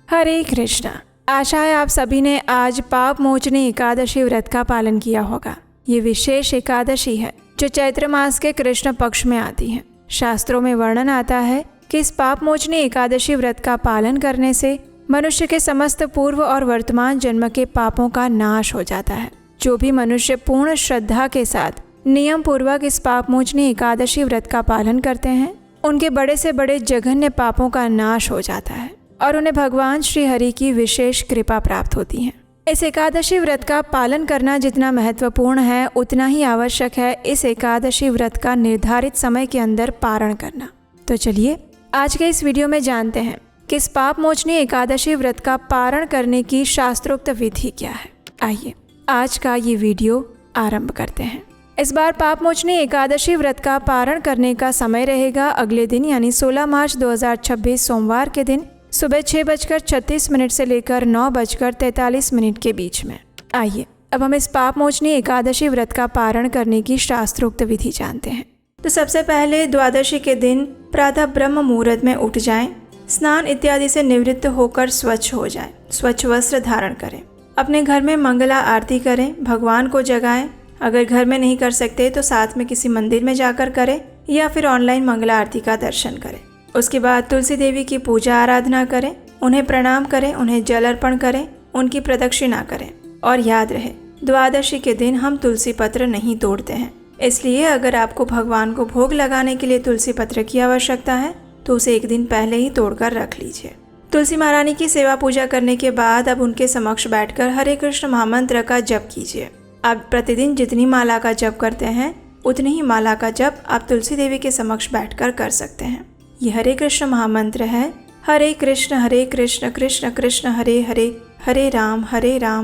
हरे कृष्णा। आशा है आप सभी ने आज पाप मोचनी एकादशी व्रत का पालन किया होगा। ये विशेष एकादशी है जो चैत्र मास के कृष्ण पक्ष में आती है। शास्त्रों में वर्णन आता है कि इस पाप मोचनी एकादशी व्रत का पालन करने से मनुष्य के समस्त पूर्व और वर्तमान जन्म के पापों का नाश हो जाता है। जो भी मनुष्य पूर्ण श्रद्धा के साथ नियम पूर्वक इस पाप मोचनी एकादशी व्रत का पालन करते हैं, उनके बड़े से बड़े जघन्य पापों का नाश हो जाता है और उन्हें भगवान श्री हरि की विशेष कृपा प्राप्त होती है। इस एकादशी व्रत का पालन करना जितना महत्वपूर्ण है, उतना ही आवश्यक है इस एकादशी व्रत का निर्धारित समय के अंदर पारण करना। तो चलिए आज के इस वीडियो में जानते हैं कि इस पाप मोचनी एकादशी व्रत का पारण करने की शास्त्रोक्त विधि क्या है। आइए आज का ये वीडियो आरंभ करते हैं। इस बार पाप मोचनी एकादशी व्रत का पारण करने का समय रहेगा अगले दिन यानी 16 मार्च 2026 सोमवार के दिन सुबह 6:36 से लेकर 9:43 के बीच में। आइए अब हम इस पाप मोचनी एकादशी व्रत का पारण करने की शास्त्रोक्त विधि जानते हैं। तो सबसे पहले द्वादशी के दिन प्रातः ब्रह्म मुहूर्त में उठ जाएं, स्नान इत्यादि से निवृत्त होकर स्वच्छ हो जाएं, स्वच्छ वस्त्र धारण करें, अपने घर में मंगला आरती करें, भगवान को जगाएं। अगर घर में नहीं कर सकते तो साथ में किसी मंदिर में जाकर करें या फिर ऑनलाइन मंगला आरती का दर्शन करें। उसके बाद तुलसी देवी की पूजा आराधना करें, उन्हें प्रणाम करें, उन्हें जल अर्पण करें, उनकी प्रदक्षिणा करें। और याद रहे द्वादशी के दिन हम तुलसी पत्र नहीं तोड़ते हैं, इसलिए अगर आपको भगवान को भोग लगाने के लिए तुलसी पत्र की आवश्यकता है तो उसे एक दिन पहले ही तोड़कर रख लीजिए। तुलसी महारानी की सेवा पूजा करने के बाद अब उनके समक्ष बैठकर हरे कृष्ण महामंत्र का जप कीजिए। आप प्रतिदिन जितनी माला का जप करते हैं उतनी ही माला का जप आप तुलसी देवी के समक्ष बैठकर कर सकते हैं। ये हरे कृष्ण महामंत्र है। हरे कृष्ण कृष्ण कृष्ण हरे हरे, हरे राम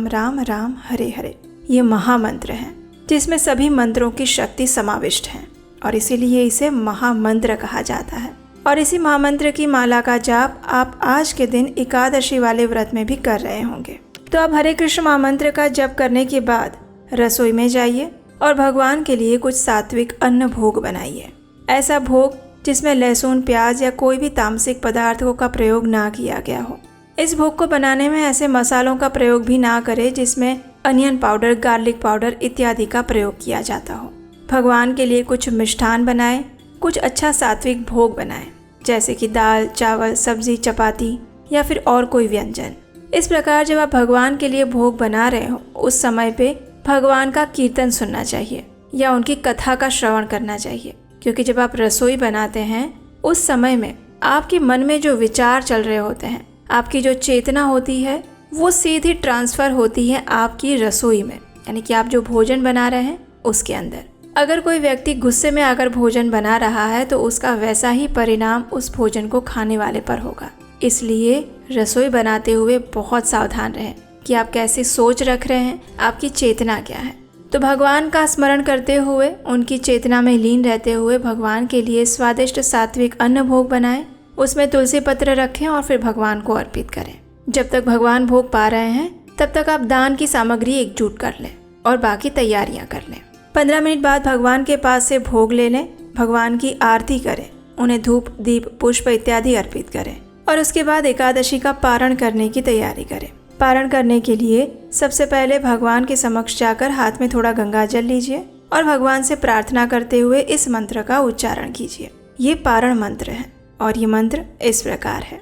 राम राम हरे हरे। ये महामंत्र है जिसमें सभी मंत्रों की शक्ति समाविष्ट है और इसीलिए इसे महामंत्र कहा जाता है। और इसी महामंत्र की माला का जाप आप आज के दिन एकादशी वाले व्रत में भी कर रहे होंगे। तो आप हरे कृष्ण महामंत्र का जप करने के बाद रसोई में जाइए और भगवान के लिए कुछ सात्विक अन्न भोग बनाइए। ऐसा भोग जिसमें लहसुन, प्याज या कोई भी तामसिक पदार्थों का प्रयोग ना किया गया हो। इस भोग को बनाने में ऐसे मसालों का प्रयोग भी ना करें जिसमें अनियन पाउडर, गार्लिक पाउडर इत्यादि का प्रयोग किया जाता हो। भगवान के लिए कुछ मिष्ठान बनाएं, कुछ अच्छा सात्विक भोग बनाएं, जैसे कि दाल, चावल, सब्जी, चपाती या फिर और कोई व्यंजन। इस प्रकार जब आप भगवान के लिए भोग बना रहे हो उस समय पे भगवान का कीर्तन सुनना चाहिए या उनकी कथा का श्रवण करना चाहिए, क्योंकि जब आप रसोई बनाते हैं उस समय में आपके मन में जो विचार चल रहे होते हैं, आपकी जो चेतना होती है वो सीधी ट्रांसफ़र होती है आपकी रसोई में, यानी कि आप जो भोजन बना रहे हैं उसके अंदर। अगर कोई व्यक्ति गुस्से में आकर भोजन बना रहा है तो उसका वैसा ही परिणाम उस भोजन को खाने वाले पर होगा। इसलिए रसोई बनाते हुए बहुत सावधान रहें कि आप कैसी सोच रख रहे हैं, आपकी चेतना क्या है। तो भगवान का स्मरण करते हुए, उनकी चेतना में लीन रहते हुए भगवान के लिए स्वादिष्ट सात्विक अन्न भोग बनाएं, उसमें तुलसी पत्र रखें और फिर भगवान को अर्पित करें। जब तक भगवान भोग पा रहे हैं तब तक आप दान की सामग्री एकजुट कर लें और बाकी तैयारियां कर लें। 15 मिनट बाद भगवान के पास से भोग ले लें, भगवान की आरती करें, उन्हें धूप, दीप, पुष्प इत्यादि अर्पित करें और उसके बाद एकादशी का पारण करने की तैयारी करें। पारण करने के लिए सबसे पहले भगवान के समक्ष जाकर हाथ में थोड़ा गंगा जल लीजिए और भगवान से प्रार्थना करते हुए इस मंत्र का उच्चारण कीजिए। ये पारण मंत्र है और ये मंत्र इस प्रकार है।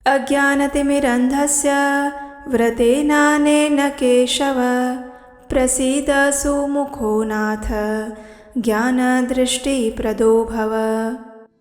अज्ञानतिमिरन्धस्य व्रतेनानेन केशव प्रसीद सुमुखो नाथ ज्ञान दृष्टि प्रदो भव।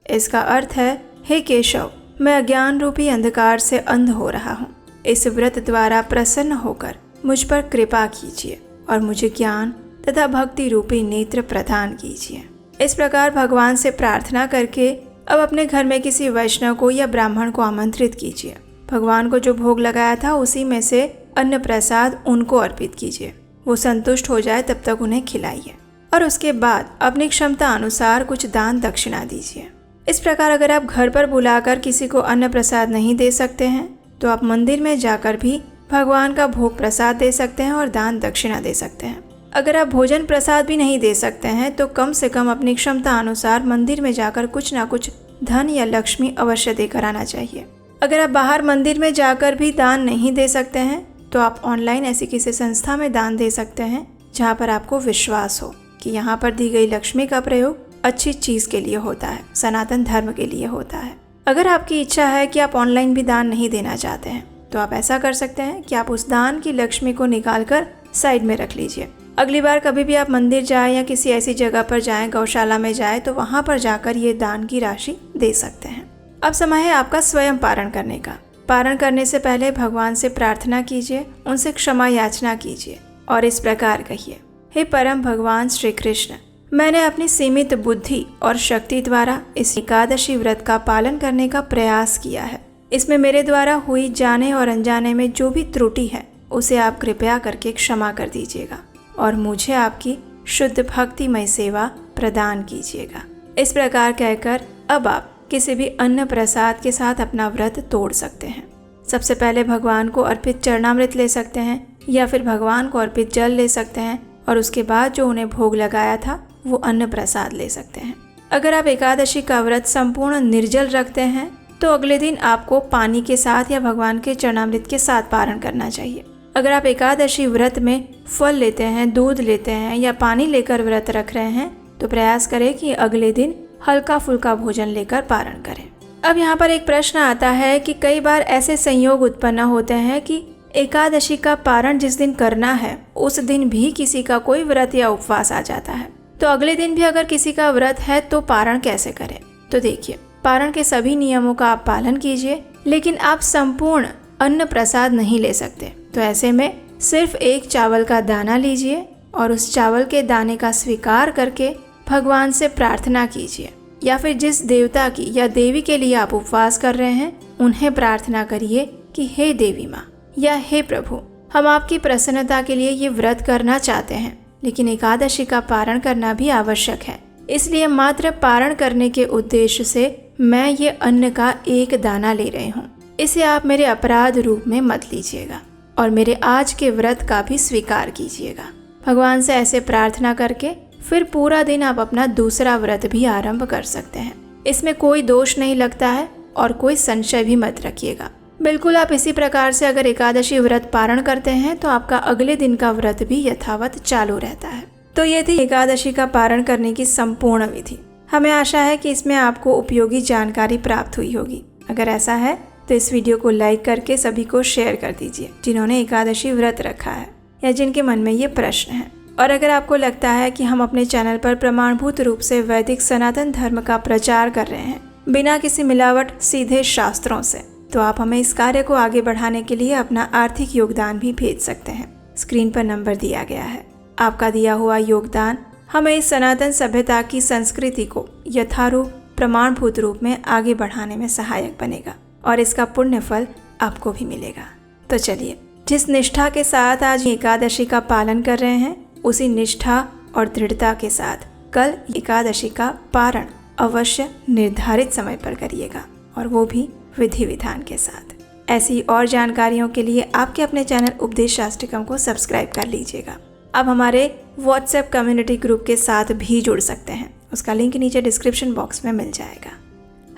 इसका अर्थ है, हे केशव, मैं अज्ञान रूपी अंधकार से अंध हो रहा हूँ। इस व्रत द्वारा प्रसन्न होकर मुझ पर कृपा कीजिए और मुझे ज्ञान तथा भक्ति रूपी नेत्र प्रदान कीजिए। इस प्रकार भगवान से प्रार्थना करके अब अपने घर में किसी वैष्णव को या ब्राह्मण को आमंत्रित कीजिए। भगवान को जो भोग लगाया था उसी में से अन्न प्रसाद उनको अर्पित कीजिए। वो संतुष्ट हो जाए तब तक उन्हें खिलाइए और उसके बाद अपनी क्षमता अनुसार कुछ दान दक्षिणा दीजिए। इस प्रकार अगर आप घर पर बुलाकर किसी को अन्न प्रसाद नहीं दे सकते हैं तो आप मंदिर में जाकर भी भगवान का भोग प्रसाद दे सकते हैं और दान दक्षिणा दे सकते हैं। अगर आप भोजन प्रसाद भी नहीं दे सकते हैं तो कम से कम अपनी क्षमता अनुसार मंदिर में जाकर कुछ ना कुछ धन या लक्ष्मी अवश्य देकर आना चाहिए। अगर आप बाहर मंदिर में जाकर भी दान नहीं दे सकते हैं तो आप ऑनलाइन ऐसी किसी संस्था में दान दे सकते हैं जहाँ पर आपको विश्वास हो कि यहाँ पर दी गई लक्ष्मी का प्रयोग अच्छी चीज़ के लिए होता है, सनातन धर्म के लिए होता है। अगर आपकी इच्छा है कि आप ऑनलाइन भी दान नहीं देना चाहते हैं तो आप ऐसा कर सकते हैं कि आप उस दान की लक्ष्मी को निकाल कर साइड में रख लीजिए। अगली बार कभी भी आप मंदिर जाएं या किसी ऐसी जगह पर जाएं, गौशाला में जाएं, तो वहाँ पर जाकर ये दान की राशि दे सकते हैं। अब समय है आपका स्वयं पारण करने का। पारण करने से पहले भगवान से प्रार्थना कीजिए, उनसे क्षमा याचना कीजिए और इस प्रकार कहिए, हे परम भगवान श्री कृष्ण, मैंने अपनी सीमित बुद्धि और शक्ति द्वारा इस एकादशी व्रत का पालन करने का प्रयास किया है। इसमें मेरे द्वारा हुई जाने और अनजाने में जो भी त्रुटि है उसे आप कृपया करके क्षमा कर दीजिएगा और मुझे आपकी शुद्ध भक्तिमय सेवा प्रदान कीजिएगा। इस प्रकार कहकर अब आप किसी भी अन्न प्रसाद के साथ अपना व्रत तोड़ सकते हैं। सबसे पहले भगवान को अर्पित चरणामृत ले सकते हैं या फिर भगवान को अर्पित जल ले सकते हैं और उसके बाद जो उन्हें भोग लगाया था वो अन्न प्रसाद ले सकते हैं। अगर आप एकादशी का व्रत संपूर्ण निर्जल रखते हैं तो अगले दिन आपको पानी के साथ या भगवान के चरणामृत के साथ पारण करना चाहिए। अगर आप एकादशी व्रत में फल लेते हैं, दूध लेते हैं या पानी लेकर व्रत रख रहे हैं तो प्रयास करें कि अगले दिन हल्का फुल्का भोजन लेकर पारण करें। अब यहाँ पर एक प्रश्न आता है कि कई बार ऐसे संयोग उत्पन्न होते हैं कि एकादशी का पारण जिस दिन करना है उस दिन भी किसी का कोई व्रत या उपवास आ जाता है। तो अगले दिन भी अगर किसी का व्रत है तो पारण कैसे करें? तो देखिए, पारण के सभी नियमों का आप पालन कीजिए, लेकिन आप संपूर्ण अन्न प्रसाद नहीं ले सकते। तो ऐसे में सिर्फ एक चावल का दाना लीजिए और उस चावल के दाने का स्वीकार करके भगवान से प्रार्थना कीजिए, या फिर जिस देवता की या देवी के लिए आप उपवास कर रहे हैं उन्हें प्रार्थना करिए कि हे देवी माँ या हे प्रभु, हम आपकी प्रसन्नता के लिए ये व्रत करना चाहते हैं, लेकिन एकादशी का पारण करना भी आवश्यक है। इसलिए मात्र पारण करने के उद्देश्य से मैं ये अन्न का एक दाना ले रही हूँ। इसे आप मेरे अपराध रूप में मत लीजिएगा और मेरे आज के व्रत का भी स्वीकार कीजिएगा। भगवान से ऐसे प्रार्थना करके फिर पूरा दिन आप अपना दूसरा व्रत भी आरंभ कर सकते हैं। इसमें कोई दोष नहीं लगता है और कोई संशय भी मत रखिएगा। बिल्कुल आप इसी प्रकार से अगर एकादशी व्रत पारण करते हैं तो आपका अगले दिन का व्रत भी यथावत चालू रहता है। तो ये थी एकादशी का पारण करने की संपूर्ण विधि। हमें आशा है कि इसमें आपको उपयोगी जानकारी प्राप्त हुई होगी। अगर ऐसा है तो इस वीडियो को लाइक करके सभी को शेयर कर दीजिए जिन्होंने एकादशी व्रत रखा है या जिनके मन में ये प्रश्न है। और अगर आपको लगता है कि हम अपने चैनल पर प्रमाणभूत रूप से वैदिक सनातन धर्म का प्रचार कर रहे हैं बिना किसी मिलावट, सीधे शास्त्रों से, तो आप हमें इस कार्य को आगे बढ़ाने के लिए अपना आर्थिक योगदान भी भेज सकते हैं। स्क्रीन पर नंबर दिया गया है। आपका दिया हुआ योगदान हमें इस सनातन सभ्यता की संस्कृति को यथारूप प्रमाणभूत रूप में आगे बढ़ाने में सहायक बनेगा और इसका पुण्य फल आपको भी मिलेगा। तो चलिए, जिस निष्ठा के साथ आज एकादशी का पालन कर रहे हैं उसी निष्ठा और दृढ़ता के साथ कल एकादशी का पारण अवश्य निर्धारित समय पर करिएगा और वो भी विधि विधान के साथ। ऐसी और जानकारियों के लिए आपके अपने चैनल उपदेश शास्त्रिकम को सब्सक्राइब कर लीजिएगा। आप हमारे व्हाट्सएप कम्युनिटी ग्रुप के साथ भी जुड़ सकते हैं। उसका लिंक नीचे डिस्क्रिप्शन बॉक्स में मिल जाएगा।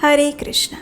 हरे कृष्णा।